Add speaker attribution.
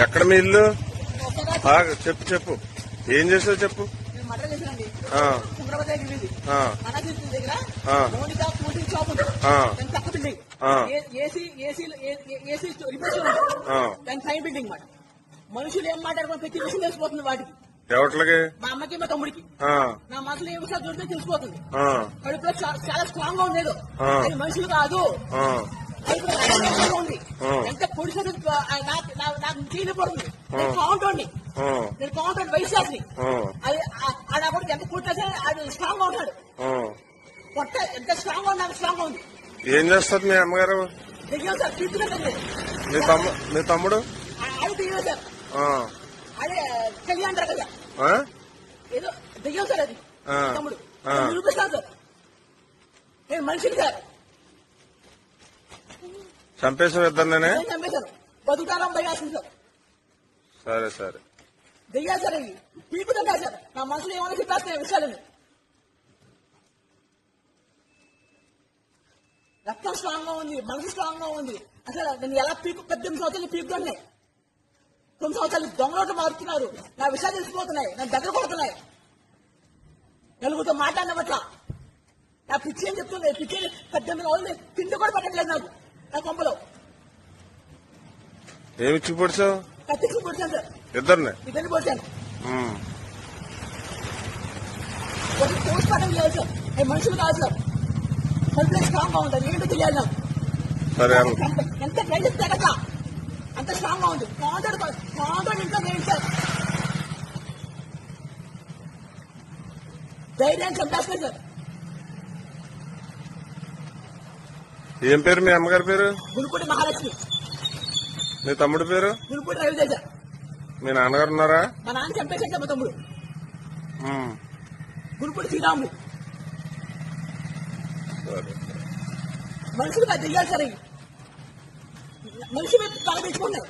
Speaker 1: ఎక్కడ మీ ఇల్లు? చెప్పు చెప్పు, ఏం చేసావు చెప్పు.
Speaker 2: మనుషులు ఏం మాట్లాడుకుని ప్రతి విషయం తెలిసిపోతుంది వాటికి.
Speaker 1: ఎవట్లకి?
Speaker 2: మా అమ్మకి మా తమ్ముడికి. నా మనసులో ఏ విషయాలు చూస్తే తెలిసిపోతుంది. కడుపులో చాలా స్ట్రాంగ్ గా ఉండేది. అది మనుషులు కాదు. ఉంది ఎంత పొడిచి నాకు చేయబడుతుంది. నేను కౌంటోండి, నేను కౌంటర్ వైశాస్ని. అది ఆడ కూడా ఎంత కొట్టేసే అది స్ట్రాంగ్ గా ఉంటాడు. పొట్ట ఎంత స్ట్రాంగ్ గా నాకు స్ట్రాంగ్ గా ఉంది.
Speaker 1: ఏం చేస్తారు మీ అమ్మగారు?
Speaker 2: దిగాం సార్, తీసుకుంటే
Speaker 1: మీ తమ్ముడు
Speaker 2: అది దిగాం సార్. అదే కలిగి అంటారు కదా, ఏదో దిగాం సార్. అది తమ్ముడు నిరూపిస్తాను సార్. నేను మనిషిని సార్.
Speaker 1: చంపేశారు ఇద్దరినే?
Speaker 2: చంపేశాను. బతుకుతారం భయాసింది సార్.
Speaker 1: సరే సరే
Speaker 2: దిగా సార్. అవి పీకుతుంటా సార్. నా మనసులో ఏమైనా చెప్పేస్తున్నాయి విషయాలని. రక్తం స్ట్రాంగ్ గా ఉంది, మనసు స్ట్రాంగ్ గా ఉంది. అసలు నేను ఎలా 18 సంవత్సరాలు పీకుతున్నాయి. 9 సంవత్సరాలు దొంగలోటు మారుతున్నారు. నా విషయాలు తెలిసిపోతున్నాయి. నన్ను దగ్గర కొడుతున్నాయి. నలుగురితో మాట్లాడిన పట్ల నా పిచ్చి అని చెప్తుంది. పిచ్చి 18 రోజులు తిండి కూడా పెట్టట్లేదు నాకు. నా కొంపలో
Speaker 1: ఏమిచ్చి పొడిచావు?
Speaker 2: కత్తికి పొడిచాను సార్.
Speaker 1: ఇద్దరిని
Speaker 2: పొడిచాను. ఒకటి పోస్ట్ మార్టం చేయాలి సార్. మనుషులు కాదు సార్. కడుపులో స్ట్రాంగ్ గా ఉంటుంది. ఏంటో తెలియాలి నాకు. ఎంత ట్రై చేస్తే కదా అంత స్ట్రాంగ్ గా ఉంది. కాంటాడు ఇంకా నేను సార్. ధైర్యాన్ని చంపేస్తాయి సార్.
Speaker 1: ఏం పేరు మీ అమ్మగారి పేరు?
Speaker 2: గురుపూడి మహాలక్ష్మి.
Speaker 1: మీ తమ్ముడి పేరు?
Speaker 2: గురుపూడి రవితేజ.
Speaker 1: మీ నాన్నగారు ఉన్నారా?
Speaker 2: మా నాన్న చంపేశాక మా తమ్ముడు గురుపూడి శ్రీరాములు. మనుషులు దిగాలి సార్. మనిషి మీద తల తెచ్చుకున్నాయి.